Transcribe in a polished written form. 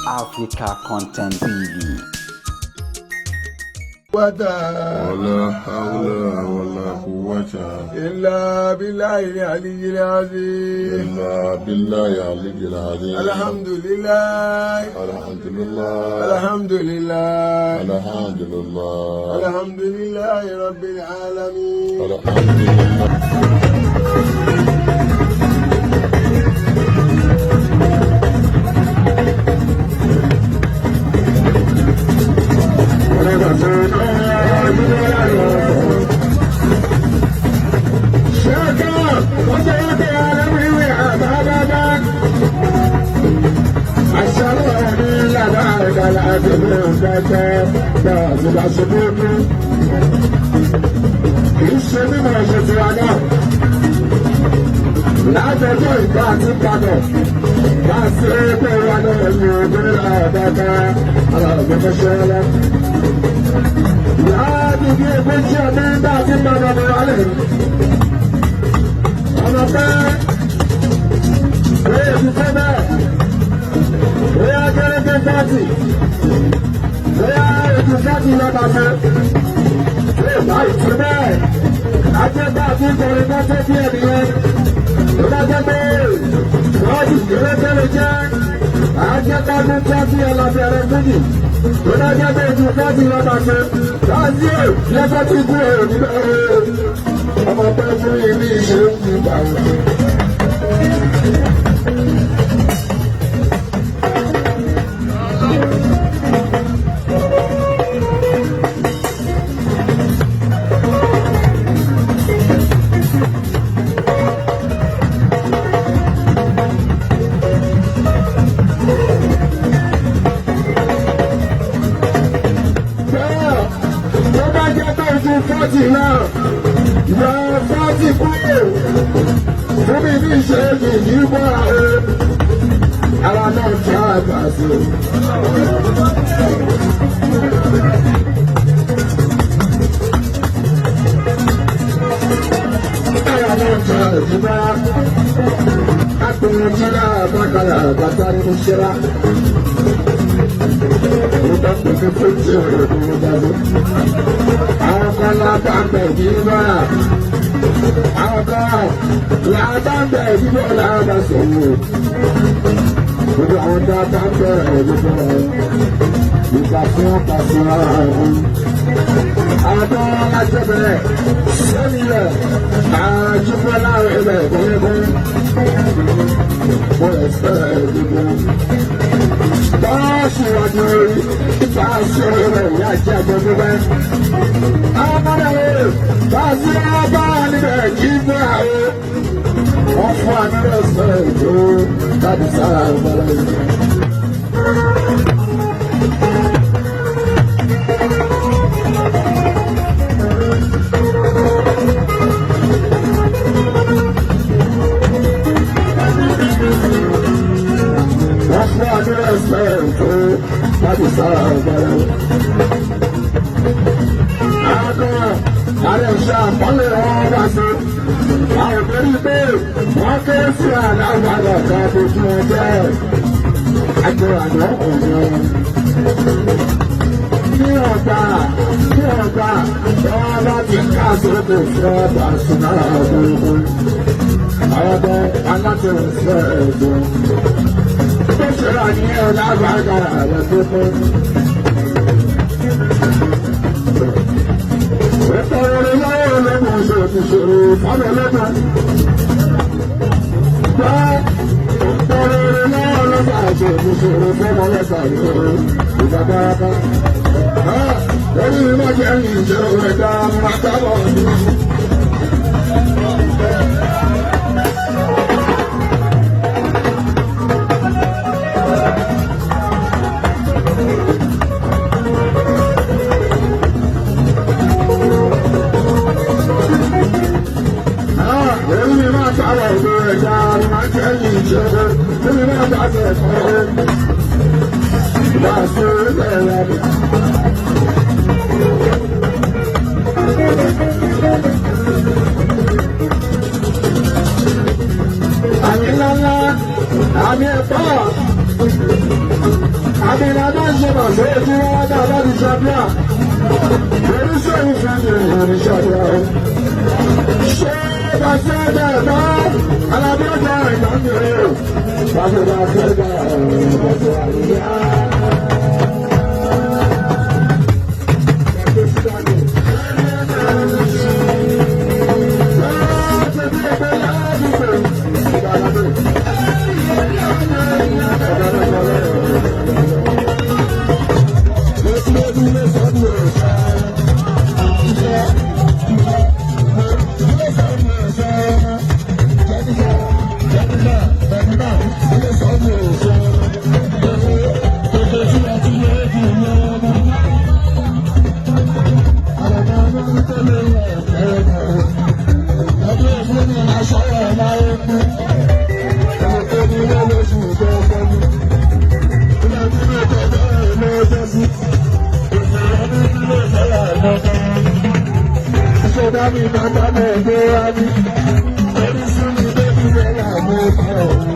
Africa Content TV. ولا حول ولا قوة إلا بالله العلي العظيم. إلا بالله العلي العظيم. الحمد لله الحمد لله الحمد لله الحمد لله الحمد لله رب العالمين. الحمد لله. Látọjọ́ ìgbà àti padà láti ẹgbẹ́ wa náà ní ọdún àdáta aláàbẹ̀fẹ́ṣẹ́lá. Láti bí ẹgbẹ́ tí ọdún ìgbà àti padà ní wálẹ̀. Ọ̀nà pẹ́ lóye ti fẹ́ bẹ́ẹ̀. Bóyá gẹ́gẹ́ pàtì. Bóyá ètò pàtì lọ́ba fẹ́. Bóyá báyìí ti bẹ́ẹ̀. Ajẹ́gbà àti ìkọrin bá tẹ́ bí ẹnìyẹn. Ìdájọ́ pé wọ́n ti kéré tẹ́lẹ̀ jẹ́ àjẹkájú tí a ọlọ́bẹ̀rẹ̀ méjì. Ìdájọ́ pé ojú fọ́ọ̀tì lọ́ba ṣe láti lẹ́fọ́ tí kú èrò nígbà rẹ̀. Ọmọ pẹ́ fún ilé ìṣe ń fi bà wọ́n. Fọ́tì náà yọ fọ́tì kúrò fún mi ní ìṣẹ́gun yìí bọ́ ara náà jẹ́ àgbà sí. Ara náà jẹ́ ìdúbà àpòrò jẹ́lá àbákalà àgbàtà nínú ṣẹ́lá. Ìgbà pẹ̀lú fún ti ọ̀rọ̀ ìdúró dájú. Àwọn kan látàgbẹ̀ ìdíbà. Àwọn kan látàgbẹ̀ ìdíbà láàbà sọ̀rọ̀. Gbogbo àwọn tó látàgbẹ̀ ìdíbà ìgbà tí wọ́n kà sí ara ẹ̀hún. Àwọn tó lájọ́ bẹ̀rẹ̀ sẹ́niyẹ̀ àjùmọ̀ láàrin ilẹ̀ ìgbẹ́lẹ́gbẹ́. Mo lè fẹ́ ìdíbà. Bọ́ọ̀sì wájú orí bá a ṣe rẹ̀ ìyá jẹ́ àgbẹ̀gbẹ̀ bẹ́ẹ̀. Àwọn ọmọdé wo bá a ṣe wọ́n bá a níbẹ̀ kí n bọ́ àwọn. Wọ́n fún àmìlẹ̀ sọ̀rọ̀ ètò láti sára ìbọ̀lẹ̀ yìí. Láti sára ọ̀gbẹ̀rẹ̀ o. Àwọn ààrẹ ìṣẹ́ àpọ́nlé wọn wá sí. Àwọn òbí pé wọ́n ké sí àdáwàdà kan tó tún wọn jẹ́ àjọ àná ọ̀gbọ̀n. Ní ọ̀gbà wọn bá ti ká sókè fún ọ̀gbà ṣùgbọ́n ọ̀gbọ̀n. Àwọn ọ̀gbọ̀n alátẹ̀wọ̀ sí ẹ̀gbọ́n. Ṣọ́ra ní ọ̀la àgbàgbà rẹ̀ tó fún. Ẹ̀tọ́ orin lọ́wọ́ ọlọ́mọ ṣe ti ṣòro fọ́nà ọlọ́mọ. Gbọ́ ẹ̀tọ́ orin lọ́wọ́ ọlọ́mọ ṣe ti ṣòro fọ́nà ọlọ́mọ ìgbàgbọ́ra. Orí ìmọ̀ jẹ́ ìṣòro ẹ̀dá àtàbọ̀ ọdún. àmì ẹ̀fọ́ Àbẹ̀làdá ìjọba sọ̀rọ̀ tí wọ́n wá dá láti ṣàbíà. Oníṣòwò fẹ́mi oníṣàbíà o. Ṣé bàtẹ́ bẹ́ẹ̀ bá alábíọ́jà ìdájọ́ rẹ̀ o? Bàtẹ́ bẹ́ẹ̀ bàtẹ́ àríyá. Dami mata me de ami, eri suni de mi de la mo ko.